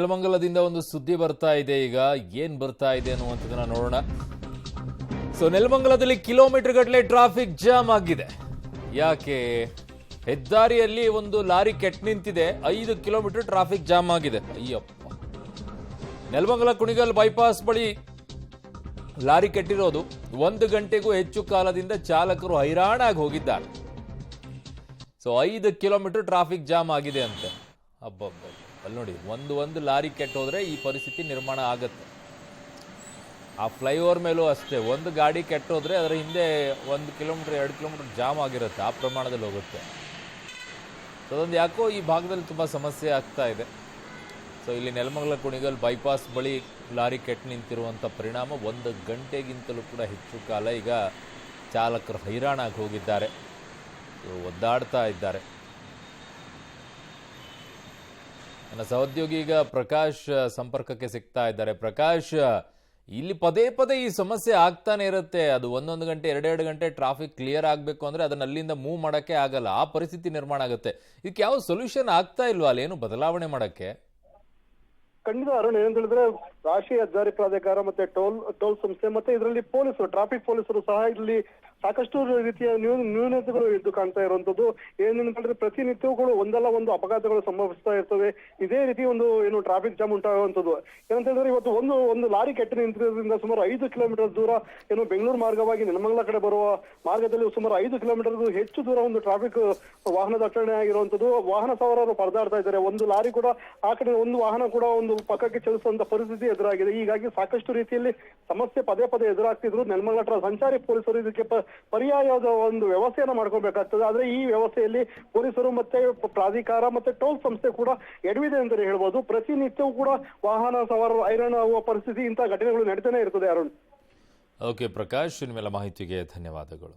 ನೆಲಮಂಗಲದಿಂದ ಒಂದು ಸುದ್ದಿ ಬರ್ತಾ ಇದೆ. ಈಗ ಏನ್ ಬರ್ತಾ ಇದೆ ಅನ್ನುವಂಥದ್ದನ್ನ ನೋಡೋಣ. ನೆಲಮಂಗಲದಲ್ಲಿ ಕಿಲೋಮೀಟರ್ ಗಟ್ಟಲೆ ಟ್ರಾಫಿಕ್ ಜಾಮ್ ಆಗಿದೆ. ಯಾಕೆ? ಹೆದ್ದಾರಿಯಲ್ಲಿ ಒಂದು ಲಾರಿ ಕೆಟ್ಟು ನಿಂತಿದೆ. 5 ಕಿಲೋಮೀಟರ್ ಟ್ರಾಫಿಕ್ ಜಾಮ್ ಆಗಿದೆ. ಅಯ್ಯಪ್ಪ. ನೆಲಮಂಗಲ ಕುಣಿಗಲ್ ಬೈಪಾಸ್ ಬಳಿ ಲಾರಿ ಕೆಟ್ಟಿರೋದು. 1 ಗಂಟೆಗೂ ಹೆಚ್ಚು ಕಾಲದಿಂದ ಚಾಲಕರು ಹೈರಾಣಾಗಿ ಹೋಗಿದ್ದಾರೆ. 5 ಕಿಲೋಮೀಟರ್ ಟ್ರಾಫಿಕ್ ಜಾಮ್ ಆಗಿದೆ ಅಂತೆ. ಅಬ್ಬಬ್ಬ, ಅಲ್ಲಿ ನೋಡಿ, ಒಂದು ಲಾರಿ ಕೆಟ್ಟೋದ್ರೆ ಈ ಪರಿಸ್ಥಿತಿ ನಿರ್ಮಾಣ ಆಗತ್ತೆ. ಆ ಫ್ಲೈಓವರ್ ಮೇಲೂ ಅಷ್ಟೇ, ಒಂದು ಗಾಡಿ ಕೆಟ್ಟೋದ್ರೆ ಅದರ ಹಿಂದೆ 1 ಕಿಲೋಮೀಟರ್ 2 ಕಿಲೋಮೀಟರ್ ಜಾಮ್ ಆಗಿರುತ್ತೆ. ಆ ಪ್ರಮಾಣದಲ್ಲಿ ಹೋಗುತ್ತೆ. ಅದೊಂದು ಯಾಕೋ ಈ ಭಾಗದಲ್ಲಿ ತುಂಬ ಸಮಸ್ಯೆ ಆಗ್ತಾ ಇದೆ. ಇಲ್ಲಿ ನೆಲಮಂಗಲ ಕುಣಿಗಲ್ ಬೈಪಾಸ್ ಬಳಿ ಲಾರಿ ಕೆಟ್ಟು ನಿಂತಿರುವಂಥ ಪರಿಣಾಮ 1 ಗಂಟೆಗಿಂತಲೂ ಕೂಡ ಹೆಚ್ಚು ಕಾಲ ಈಗ ಚಾಲಕರು ಹೈರಾಣಾಗಿ ಹೋಗಿದ್ದಾರೆ, ಒದ್ದಾಡ್ತಾ ಇದ್ದಾರೆ. ನನ್ನ ಸಹೋದ್ಯೋಗಿ ಈಗ ಪ್ರಕಾಶ್ ಸಂಪರ್ಕಕ್ಕೆ ಸಿಗ್ತಾ ಇದ್ದಾರೆ. ಪ್ರಕಾಶ್, ಇಲ್ಲಿ ಪದೇ ಪದೇ ಈ ಸಮಸ್ಯೆ ಆಗ್ತಾನೆ ಇರುತ್ತೆ. ಅದು 1 ಗಂಟೆ 2 ಗಂಟೆ ಟ್ರಾಫಿಕ್ ಕ್ಲಿಯರ್ ಆಗಬೇಕು ಅಂದ್ರೆ ಅದನ್ನ ಅಲ್ಲಿಂದ ಮೂವ್ ಮಾಡೋಕ್ಕೆ ಆಗಲ್ಲ. ಆ ಪರಿಸ್ಥಿತಿ ನಿರ್ಮಾಣ ಆಗುತ್ತೆ. ಇದಕ್ಕೆ ಯಾವ ಸೊಲ್ಯೂಷನ್ ಆಗ್ತಾ ಇಲ್ವಾ? ಅಲ್ಲೇನು ಬದಲಾವಣೆ ಮಾಡೋಕ್ಕೆ? ಖಂಡಿತ ಅರುಣ್, ಏನಂತ ಹೇಳಿದ್ರೆ ರಾಷ್ಟ್ರೀಯ ಹೆದ್ದಾರಿ ಪ್ರಾಧಿಕಾರ ಮತ್ತೆ ಟೋಲ್ ಸಂಸ್ಥೆ ಮತ್ತೆ ಇದರಲ್ಲಿ ಪೊಲೀಸರು, ಟ್ರಾಫಿಕ್ ಪೊಲೀಸರು ಸಹ ಇಲ್ಲಿ ಸಾಕಷ್ಟು ರೀತಿಯ ನ್ಯೂನತೆಗಳು ಎದ್ದು ಕಾಣ್ತಾ ಇರುವಂತದ್ದು. ಏನಂತಂದ್ರೆ ಪ್ರತಿನಿತ್ಯಗಳು ಒಂದಲ್ಲ ಒಂದು ಅಪಘಾತಗಳು ಸಂಭವಿಸ್ತಾ ಇರ್ತವೆ. ಇದೇ ರೀತಿ ಏನು ಟ್ರಾಫಿಕ್ ಜಾಮ್ ಉಂಟಾಗುವಂತದ್ದು. ಏನಂತ ಹೇಳಿದ್ರೆ ಇವತ್ತು ಒಂದು ಲಾರಿ ಕೆಟ್ಟು ನಿಂತಿರೋದ್ರಿಂದ ಸುಮಾರು 5 ಕಿಲೋಮೀಟರ್ ದೂರ ಏನು ಬೆಂಗಳೂರು ಮಾರ್ಗವಾಗಿ ನೆಲಮಂಗಲ ಕಡೆ ಬರುವ ಮಾರ್ಗದಲ್ಲಿ ಸುಮಾರು 5 ಕಿಲೋಮೀಟರ್ ಹೆಚ್ಚು ದೂರ ಒಂದು ಟ್ರಾಫಿಕ್ ವಾಹನ ದಟ್ಟಣೆ ಆಗಿರುವಂತದ್ದು. ವಾಹನ ಸವಾರರು ಪರದಾಡ್ತಾ ಇದ್ದಾರೆ. ಒಂದು ಲಾರಿ ಕೂಡ ಆ ಕಡೆ, ಒಂದು ವಾಹನ ಕೂಡ ಒಂದು ಪಕ್ಕಕ್ಕೆ ಚಲಿಸುವಂತ ಪರಿಸ್ಥಿತಿ ಎದುರಾಗಿದೆ. ಹೀಗಾಗಿ ಸಾಕಷ್ಟು ರೀತಿಯಲ್ಲಿ ಸಮಸ್ಯೆ ಪದೇ ಪದೇ ಎದುರಾಗ್ತಿದ್ರು. ನೆಲಮಂಗಲ ಸಂಚಾರಿ ಪೊಲೀಸರು ಇದಕ್ಕೆ ಪರ್ಯಾಯದ ಒಂದು ವ್ಯವಸ್ಥೆಯನ್ನ ಮಾಡ್ಕೋಬೇಕಾಗ್ತದೆ. ಆದ್ರೆ ಈ ವ್ಯವಸ್ಥೆಯಲ್ಲಿ ಪೊಲೀಸರು ಮತ್ತೆ ಪ್ರಾಧಿಕಾರ ಮತ್ತೆ ಟೋಲ್ ಸಂಸ್ಥೆ ಕೂಡ ಎಡವಿದೆ ಅಂತಾನೆ ಹೇಳ್ಬೋದು. ಪ್ರತಿನಿತ್ಯವೂ ಕೂಡ ವಾಹನ ಸವಾರರು ಹೈರಾಣ ಆಗುವ ಪರಿಸ್ಥಿತಿ, ಇಂತಹ ಘಟನೆಗಳು ನಡೀತಾನೆ ಇರ್ತದೆ. ಅರುಣ್. ಓಕೆ ಪ್ರಕಾಶ್, ನಿಮ್ಮೆಲ್ಲ ಮಾಹಿತಿಗೆ ಧನ್ಯವಾದಗಳು.